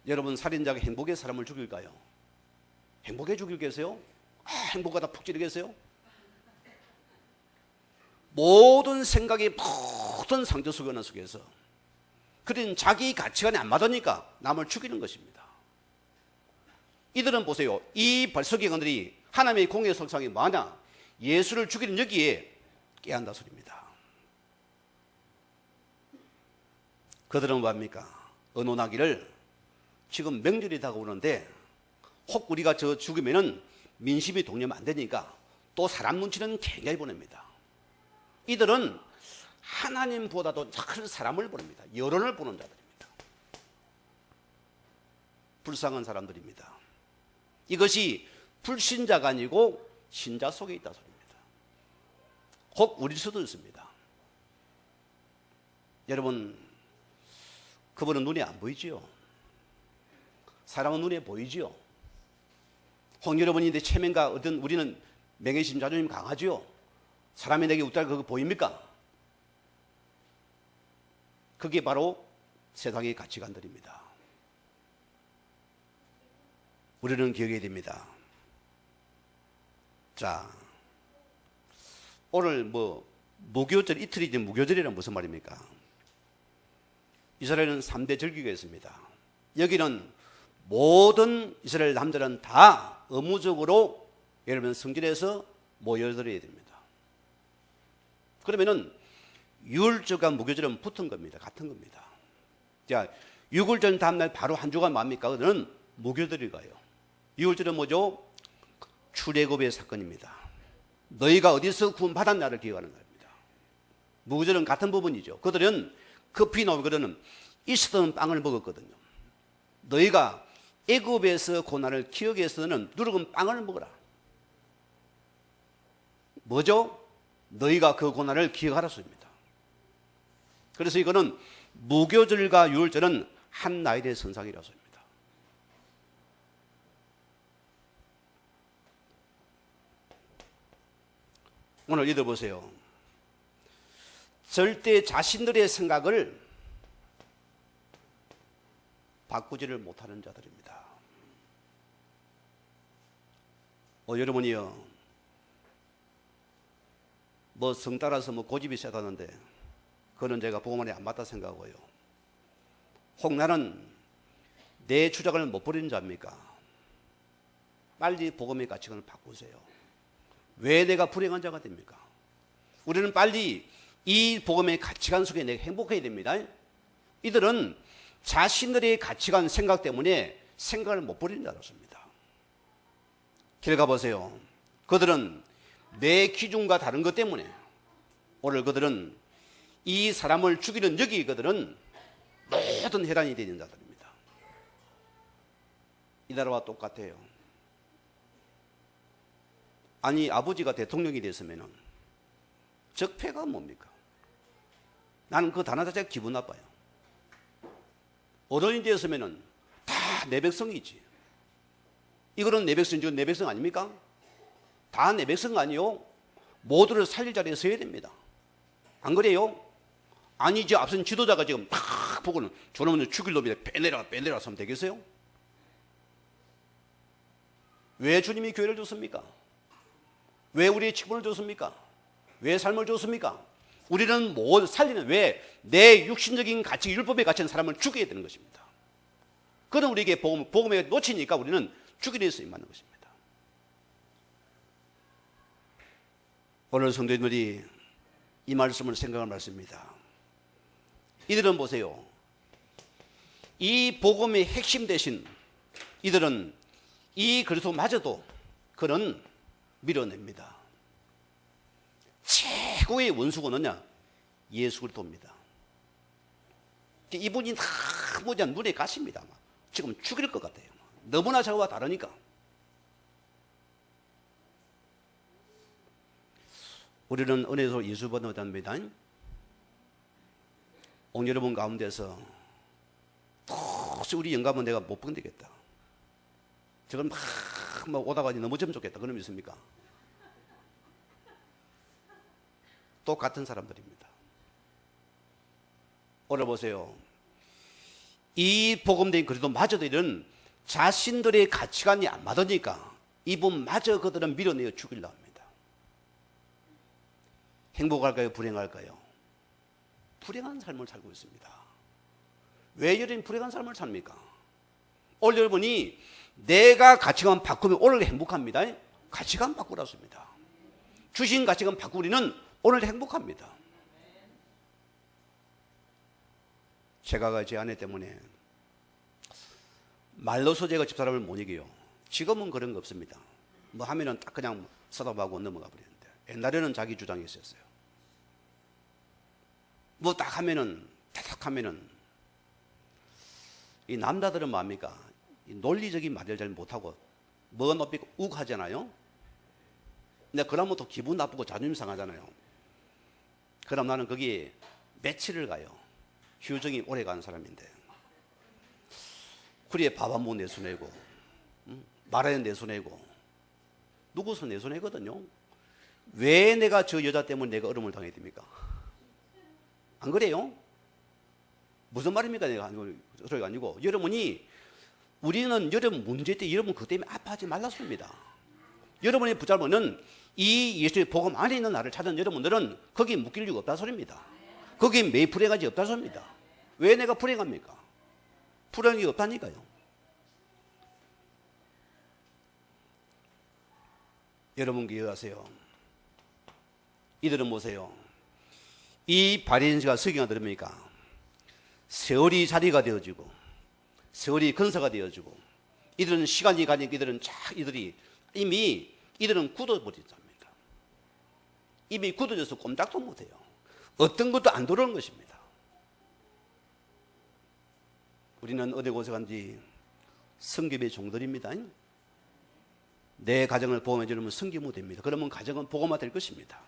여러분 살인자가 행복에 사람을 죽일까요? 행복에 죽이겠어요? 행복하다 푹 찌르겠어요? 모든 생각이 모든 상처 속에서 그런 자기 가치관이 안 맞으니까 남을 죽이는 것입니다. 이들은 보세요. 이 서기관들이 하나님의 공의 석상이 뭐하냐? 예수를 죽이는 여기에 깨한다 소리입니다. 그들은 뭐합니까? 의논하기를 지금 명절이 다가오는데 혹 우리가 저 죽으면은 민심이 동료면 안 되니까 또 사람 눈치는 굉장히 보냅니다. 이들은 하나님보다도 큰 사람을 보냅니다. 여론을 보는 자들입니다. 불쌍한 사람들입니다. 이것이 불신자가 아니고 신자 속에 있다 소리입니다. 혹 우릴 수도 있습니다. 여러분 그분은 눈에 안 보이지요? 사람은 눈에 보이지요? 혹 여러분인데 체면과 어떤 우리는 명예심 자존심 강하지요. 사람이 내게 웃다 그거 보입니까? 그게 바로 세상의 가치관들입니다. 우리는 기억해야 됩니다. 자, 오늘 무교절 이틀이 이제 무교절이란 무슨 말입니까? 이스라엘은 3대 절기가 있습니다. 여기는 모든 이스라엘 남들은 다 의무적으로 여러분 성전에서 모여들어야 됩니다. 그러면은 유월절과 무교절은 붙은 겁니다. 같은 겁니다. 자, 유월절 다음날 바로 한 주가 뭡니까? 그거는 무교절이 가요. 유월절은 뭐죠? 출애굽의 사건입니다. 너희가 어디서 구원받았냐를 기억하는 겁니다. 무교절은 같은 부분이죠. 그들은 급히 나오거든요. 있었던 빵을 먹었거든요. 너희가 애굽에서 고난을 기억해서는 누룩은 빵을 먹어라. 뭐죠? 너희가 그 고난을 기억하라소입니다. 그래서 이거는 무교절과 유월절은 한 나일의 선상이라소입니다. 오늘 이들 보세요. 절대 자신들의 생각을 바꾸지를 못하는 자들입니다. 여러분이요, 성 따라서 고집이 세다는데 그건 제가 복음 안에 안 맞다 생각하고요. 혹 나는 내 주장을 못 버리는 자입니까? 빨리 복음의 가치관을 바꾸세요. 왜 내가 불행한 자가 됩니까? 우리는 빨리 이 복음의 가치관 속에 내가 행복해야 됩니다. 이들은 자신들의 가치관 생각 때문에 생각을 못 버리는 자로서입니다. 결과 보세요. 그들은 내 기준과 다른 것 때문에 오늘 그들은 이 사람을 죽이는 여기 그들은 모든 혈안이 되는 자들입니다. 이 나라와 똑같아요. 아니 아버지가 대통령이 됐으면 적폐가 뭡니까? 나는 그 단어 자체가 기분 나빠요. 어른이 되었으면 다 내 백성이지. 이거는 내 백성이죠. 내 백성 아닙니까? 다 내 백성 아니요. 모두를 살릴 자리에 서야 됩니다. 안 그래요? 아니 이제 앞선 지도자가 지금 딱 보고는 저놈은 죽일 놈이다. 빼내라 하면 되겠어요? 왜 주님이 교회를 줬습니까? 왜 우리의 직분을 줬습니까? 왜 삶을 줬습니까? 우리는 뭐 살리는 왜 내 육신적인 가치, 율법에 갇힌 사람을 죽여야 되는 것입니다. 그는 우리에게 복음에 놓치니까 우리는 죽이려 쓰임 받는 것입니다. 오늘 성도님들이 이 말씀을 생각할 말씀입니다. 이들은 보세요. 이 복음의 핵심 대신 이들은 이 그리스도마저도 그는 밀어냅니다. 최고의 원수가 누구냐? 예수 그리스도입니다. 이분이 너무 눈에 가십니다. 지금 죽일 것 같아요. 너무나 저와 다르니까. 우리는 은혜로 예수 받는 자입니다. 오늘 여러분 가운데서 도저히 우리 영감은 내가 못 견디겠다. 저건 막 오다가 넘어지면 좋겠다. 그런 분 있습니까? 똑같은 사람들입니다. 오늘 보세요. 이 복음된 그리스도마저도 이런 자신들의 가치관이 안 맞으니까 이분마저 그들은 밀어내어 죽이려 합니다. 행복할까요? 불행할까요? 불행한 삶을 살고 있습니다. 왜 여러분 불행한 삶을 삽니까? 오늘 여러분이 내가 가치관 바꾸면 오늘 행복합니다. 가치관 바꾸라습니다. 주신 가치관 바꾸리는 오늘 행복합니다. 제가 제 아내 때문에 말로서 제가 집사람을 못 이겨요. 지금은 그런 거 없습니다. 뭐 하면은 딱 그냥 서답하고 넘어가 버리는데 옛날에는 자기 주장이 있었어요. 뭐 딱 하면은 타닥 하면은 이 남자들은 뭡니까? 이 논리적인 말을 잘 못하고 뭐 높이 욱 하잖아요. 근데 그러면 또 기분 나쁘고 자존심 상하잖아요. 그럼 나는 거기 며칠을 가요. 휴정이 오래 가는 사람인데. 그래 밥 한 번 내수내고 말하는 내수내고 누구 손? 내 손해거든요. 왜 내가 저 여자 때문에 내가 어려움을 당해야 됩니까? 안 그래요? 무슨 말입니까? 내가 소리가 아니고, 여러분이, 우리는 여러분 문제 때 여러분 그것 때문에 아파하지 말랐습니다. 여러분의 붙잡으면 이 예수의 복음 안에 있는 나를 찾은 여러분들은 거기에 묶일 이유가 없다 소리입니다. 거기에 매일 불행하지 없다 소리입니다. 왜 내가 불행합니까? 불행이 없다니까요. 여러분 기억하세요. 이들은 보세요. 이 바리새인과 서기가 들으니까 세월이 자리가 되어지고 세월이 근사가 되어지고 이들은 시간이 가니까 이들은 이들은 굳어버린답니다. 이미 굳어져서 꼼짝도 못해요. 어떤 것도 안 들어오는 것입니다. 우리는 어디 고생한지 성경의 종들입니다. 내 가정을 보호해 주면 성기 못됩니다. 그러면 가정은 복음화 될 것입니다.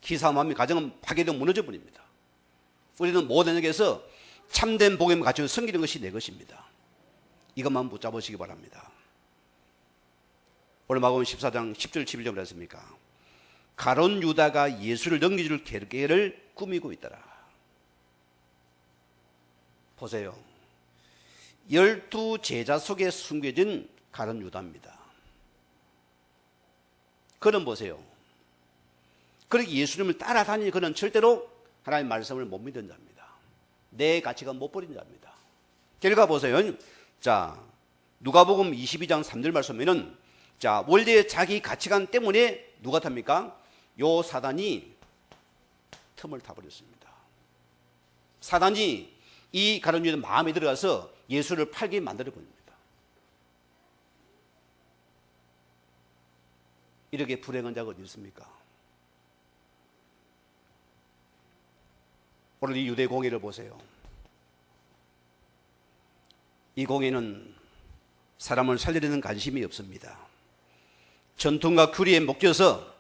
기사함이 가정은 파괴되어 무너져 버립니다. 우리는 모든 에게서 참된 복음을 갖추고 섬기는 것이 내 것입니다. 이것만 붙잡으시기 바랍니다. 오늘 마가복음 14장 10절 11절 그랬습니까? 가룟 유다가 예수를 넘겨줄 계획을 꾸미고 있더라. 보세요. 12제자 속에 숨겨진 가룟 유다입니다. 그는 보세요. 그렇게 예수님을 따라다니는 그는 절대로 하나님의 말씀을 못 믿은 자입니다. 내 가치관 못 버린 자입니다. 결과 보세요. 자, 누가복음 22장 3절 말씀에는 자, 원래 자기 가치관 때문에 누가 탑니까? 요 사단이 틈을 타버렸습니다. 사단이 이 가룟 유다 마음에 들어가서 예수를 팔게 만들어 버립니다. 이렇게 불행한 자가 어디 있습니까? 오늘 이 유대 공예를 보세요. 이 공예는 사람을 살리려는 관심이 없습니다. 전통과 규리에 묶여서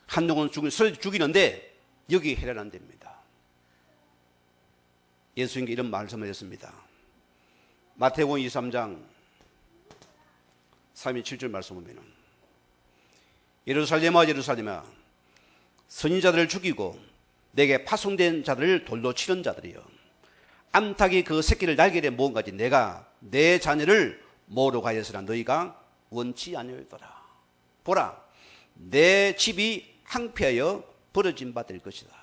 한동안 죽이는데 여기 해결 안 됩니다. 예수님께 이런 말씀을 했습니다. 마태복음 23장 37절 말씀 보면은 예루살렘아 예루살렘아 선지자들을 죽이고 내게 파송된 자들을 돌로 치는 자들이여 암탉이 그 새끼를 날개에 모은 가지 내가 내 자녀를 모으러 가였으나 너희가 원치 아니하였더라. 보라 내 집이 항폐하여 버려진 바 될 것이다.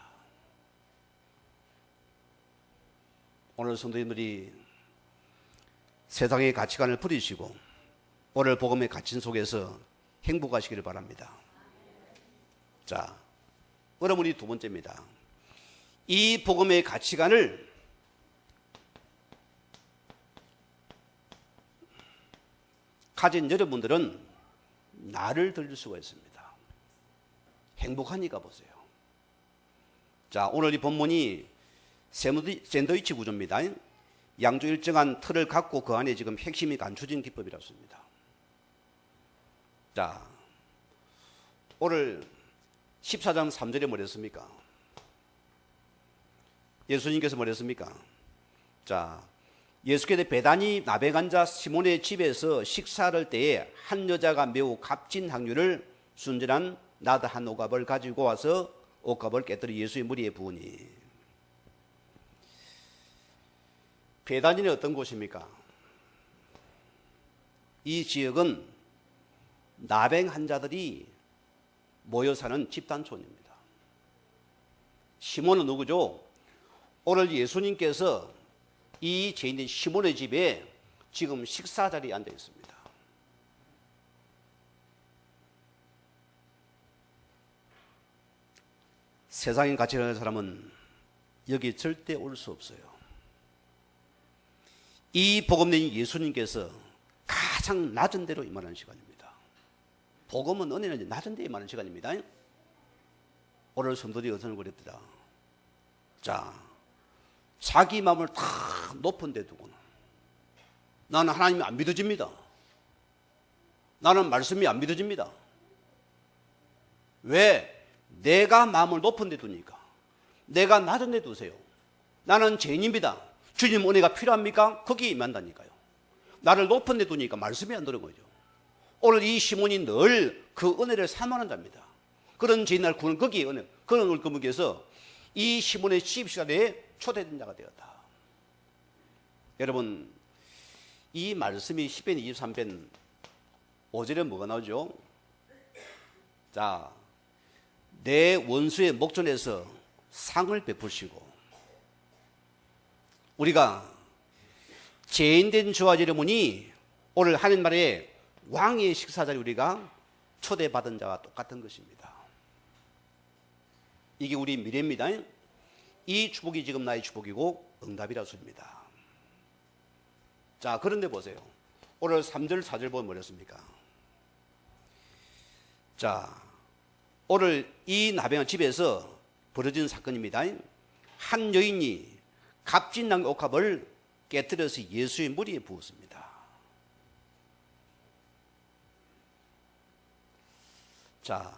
오늘 성도님들이 세상의 가치관을 버리시고 오늘 복음의 가치 속에서 행복하시기를 바랍니다. 자, 여러분이 두 번째입니다. 이 복음의 가치관을 가진 여러분들은 나를 들릴 수가 있습니다. 행복하니까 보세요. 자, 오늘 이 본문이 샌드위치 구조입니다. 양쪽 일정한 틀을 갖고 그 안에 지금 핵심이 감춰진 기법이라고 씁니다. 자, 오늘 14장 3절에 뭐랬습니까? 예수님께서 뭐랬습니까? 자, 예수께서 베다니 나베간 자 시몬의 집에서 식사를 할 때에 한 여자가 매우 값진 향유를 순전한 나드 한 옥갑을 가지고 와서 옥갑을 깨뜨려 예수의 머리에 부으니. 베다니는 어떤 곳입니까? 이 지역은 나병 환자들이 모여 사는 집단촌입니다. 시몬은 누구죠? 오늘 예수님께서 이 죄인인 시몬의 집에 지금 식사 자리에 앉아 있습니다. 세상에 같이 가는 사람은 여기 절대 올 수 없어요. 이 복음된 예수님께서 가장 낮은 데로 임하는 시간입니다. 복음은 은혜는 낮은 데에 임하는 시간입니다. 오늘 성도들이 어선을 그랬더라. 자, 자기 마음을 다 높은 데 두고는 나는 하나님이 안 믿어집니다. 나는 말씀이 안 믿어집니다. 왜? 내가 마음을 높은 데 두니까. 내가 낮은 데 두세요. 나는 죄인입니다. 주님 은혜가 필요합니까? 거기에 임한다니까요. 나를 높은 데 두니까 말씀이 안 들은 거죠. 오늘 이 시몬이 늘 그 은혜를 사모하는 자입니다. 그런 죄인을 구는 거기에 은혜, 그런 은혜를 구하기 위해서 이 시몬의 시집시간에 초대된 자가 되었다. 여러분, 이 말씀이 시편 23편 5절에 뭐가 나오죠? 자, 내 원수의 목전에서 상을 베푸시고, 우리가 죄인된 저와 여러분이 오늘 하나님 나라의 왕의 식사 자리에 우리가 초대받은 자와 똑같은 것입니다. 이게 우리 미래입니다. 이 축복이 지금 나의 축복이고 응답이라 소리입니다. 자, 그런데 보세요. 오늘 3절 4절 보면 뭐랬습니까? 자, 오늘 이 나병한 집에서 벌어진 사건입니다. 한 여인이 값진 낭 옥합을 깨뜨려서 예수의 머리에 부었습니다. 자,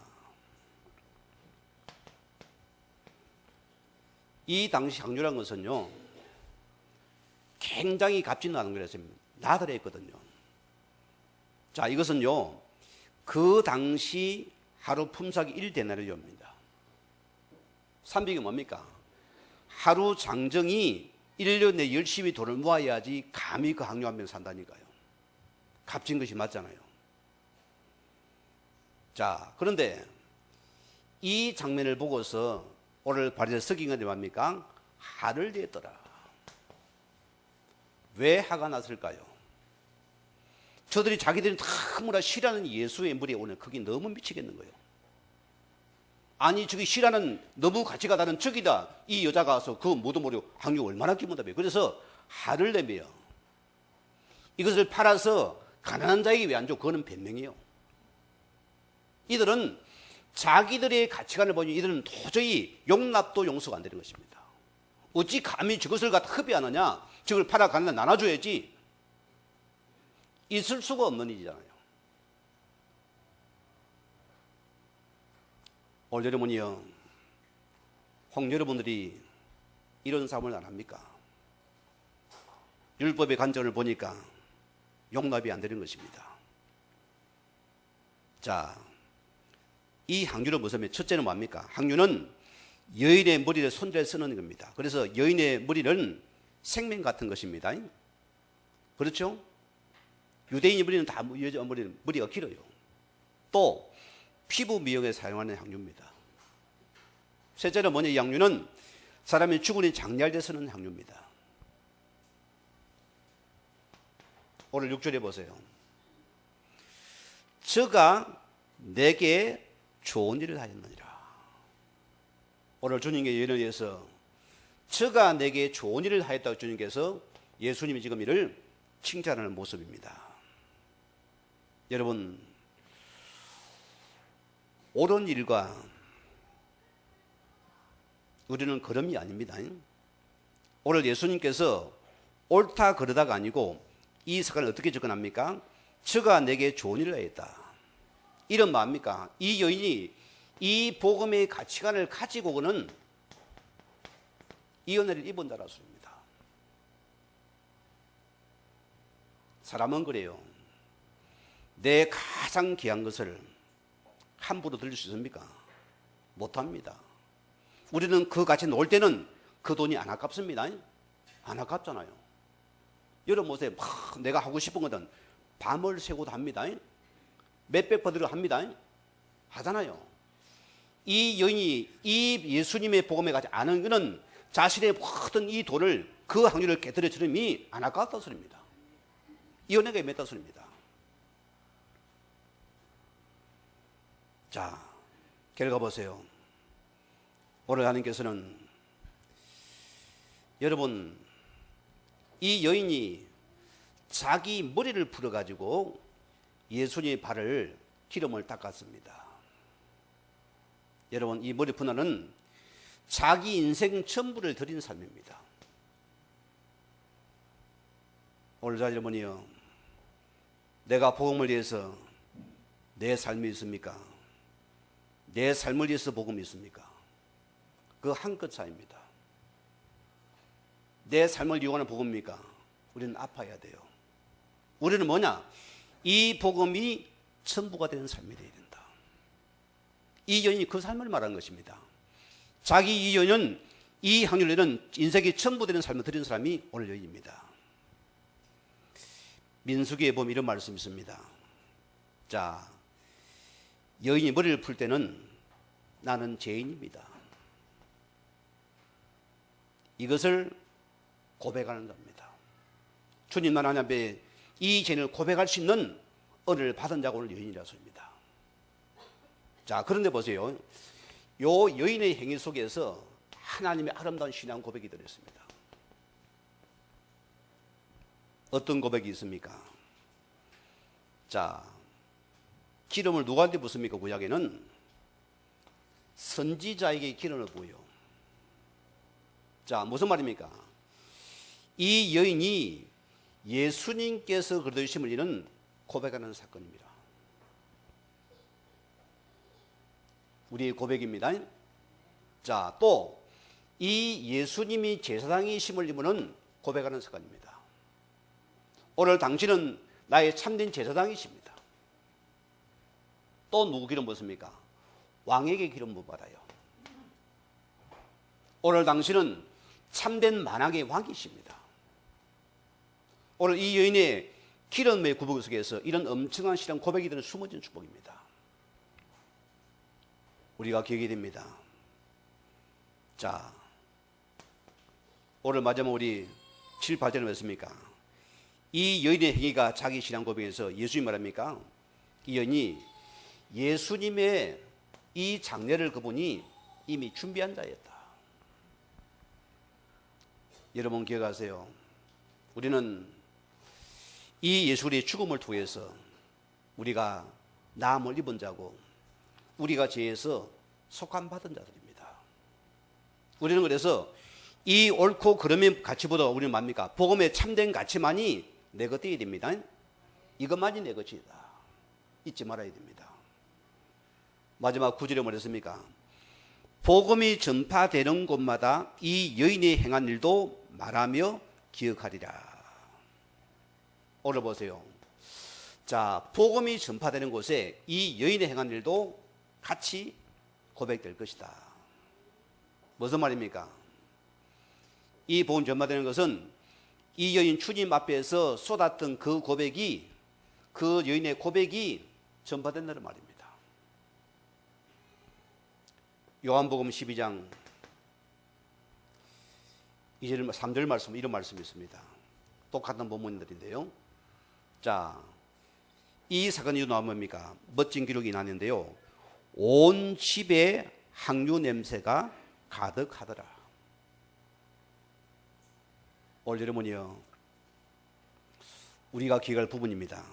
이 당시 향유란 것은요, 굉장히 값진 나는 거라서 나달에 했거든요. 자, 이것은요, 그 당시 하루 품삯이 1데나리온입니다. 300이 뭡니까? 하루 장정이 1년에 열심히 돈을 모아야지 감히 그 항유 한 병 산다니까요. 값진 것이 맞잖아요. 자, 그런데 이 장면을 보고서 오늘 바리새인 서기관이 뭡니까? 화를 냈더라. 왜 화가 났을까요? 저들이 자기들이 너무나 싫어하는 예수의 머리에 오늘 그게 너무 미치겠는 거예요. 아니, 저기 싫어하는 너무 가치가 다른 적이다. 이 여자가 와서 그 모두 모르고 항유 얼마나 기분다며. 그래서 화를 내며 이것을 팔아서 가난한 자에게 왜 안 줘? 그거는 변명이에요. 이들은 자기들의 가치관을 보니 이들은 도저히 용납도 용서가 안 되는 것입니다. 어찌 감히 저것을 갖다 흡입하느냐? 저걸 팔아 가난한 데 나눠줘야지. 있을 수가 없는 일이잖아요. 오늘 여러분이요, 혹 여러분들이 이런 삶을 안 합니까? 율법의 관점을 보니까 용납이 안 되는 것입니다. 자, 이 항유를 무슨 첫째는 뭡니까? 항유는 여인의 머리를 손질해 쓰는 겁니다. 그래서 여인의 머리는 생명 같은 것입니다. 그렇죠? 유대인의 머리는 다 여자 머리는 머리가 길어요. 또 피부 미용에 사용하는 향유입니다. 셋째는 뭐냐? 이 향유는 사람이 죽으니 장례할 때 쓰는 향유입니다. 오늘 6절에 보세요. 저가 내게 좋은 일을 하였느니라. 오늘 주님의 예를 위해서 저가 내게 좋은 일을 하였다고 주님께서 예수님이 지금 이를 칭찬하는 모습입니다. 여러분, 옳은 일과 우리는 걸음이 아닙니다. 오늘 예수님께서 옳다 그러다가 아니고 이 사건을 어떻게 접근합니까? 저가 내게 좋은 일을 하였다. 이런 뭡니까? 이 여인이 이 복음의 가치관을 가지고는 이 은혜를 입은 자라 소리입니다. 사람은 그래요. 내 가장 귀한 것을 함부로 들릴 수 있습니까? 못합니다. 우리는 그 가치 놓을 때는 그 돈이 안 아깝습니다. 안 아깝잖아요. 여러분 보세요. 내가 하고 싶은 거는 밤을 새고도 합니다. 몇백 번으로 합니다. 하잖아요. 이 여인이 이 예수님의 복음에 가지 않은 것은 자신의 모든 이 돈을 그 확률을 깨뜨려 주님이 안 아깝다 소리입니다. 이 은혜가 임했다 소리입니다. 자, 결과 보세요. 오늘 하나님께서는 여러분 이 여인이 자기 머리를 풀어가지고 예수님의 발을 기름을 닦았습니다. 여러분 이 머리 분할은 자기 인생 전부를 드린 삶입니다. 오늘 자 여러분이요, 내가 복음을 위해서 내 삶이 있습니까? 내 삶을 위해서 복음이 있습니까? 그 한 끗 차이입니다. 내 삶을 이용하는 복음입니까? 우리는 아파야 돼요. 우리는 뭐냐? 이 복음이 전부가 되는 삶이 되어야 된다. 이 여인이 그 삶을 말하는 것입니다. 자기 이 여인은 이 확률에는 인생이 전부 되는 삶을 드린 사람이 오늘 여인입니다. 민수기에 보면 이런 말씀이 있습니다. 자, 여인이 머리를 풀 때는 나는 죄인입니다. 이것을 고백하는 겁니다. 주님 하나님 앞에 이 죄를 고백할 수 있는 은혜를 받은 자가 오늘 여인이라 소입니다. 자, 그런데 보세요. 요 여인의 행위 속에서 하나님의 아름다운 신앙 고백이 들어있습니다. 어떤 고백이 있습니까? 자, 기름을 누구한테 붓습니까? 구약에는 선지자에게 기름을 부어요. 자, 무슨 말입니까? 이 여인이 예수님께서 거두심을 이는 고백하는 사건입니다. 우리의 고백입니다. 자, 또 이 예수님이 제사장이심을 이무는 고백하는 사건입니다. 오늘 당신은 나의 참된 제사장이십니다. 또 누구 기름 붓습니까? 왕에게 기름 부어받아요. 오늘 당신은 참된 만왕의 왕이십니다. 오늘 이 여인의 기름의 구복 속에서 이런 엄청난 신앙 고백이 되는 숨어진 축복입니다. 우리가 기억이 됩니다. 자, 오늘 마지막 우리 7, 8절에 뭐였습니까? 이 여인의 행위가 자기 신앙 고백에서 예수님 말합니까? 이 여인이 예수님의 이 장례를 그분이 이미 준비한 자였다. 여러분 기억하세요. 우리는 이 예수의 죽음을 통해서 우리가 나음을 입은 자고 우리가 죄에서 속함받은 자들입니다. 우리는 그래서 이 옳고 그름의 가치보다 우리는 뭡니까? 복음의 참된 가치만이 내 것이 됩니다. 이것만이 내 것이다. 잊지 말아야 됩니다. 마지막 9절에 뭐랬습니까? 복음이 전파되는 곳마다 이 여인이 행한 일도 말하며 기억하리라. 오늘 보세요. 자, 복음이 전파되는 곳에 이 여인의 행한 일도 같이 고백될 것이다. 무슨 말입니까? 이 복음 전파되는 것은 이 여인 주님 앞에서 쏟았던 그 고백이, 그 여인의 고백이 전파된다는 말입니다. 요한복음 12장 2절 3절 말씀, 이런 말씀이 있습니다. 똑같은 본문들인데요. 자, 이 사건이 나오면 뭡니까? 멋진 기록이 나는데요. 온 집에 향유 냄새가 가득하더라. 오늘 여러분이요, 우리가 기억할 부분입니다.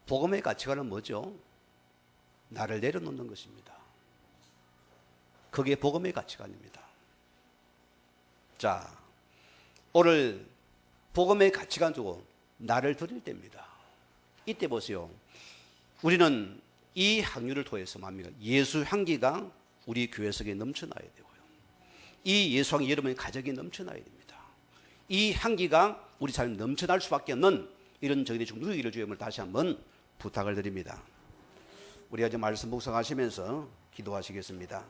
복음의 가치관은 뭐죠? 나를 내려놓는 것입니다. 그게 복음의 가치관입니다. 자, 오늘 복음의 가치관 두고 나를 드릴 때입니다. 이때 보세요. 우리는 이 향유를 통해서 뭡니까? 예수 향기가 우리 교회 속에 넘쳐나야 되고요. 이 예수 향기 여러분의 가정에 넘쳐나야 됩니다. 이 향기가 우리 삶에 넘쳐날 수밖에 없는 이런 저희들이 좀 누리기를 주임을 다시 한번 부탁을 드립니다. 우리가 이제 말씀 묵상하시면서 기도하시겠습니다.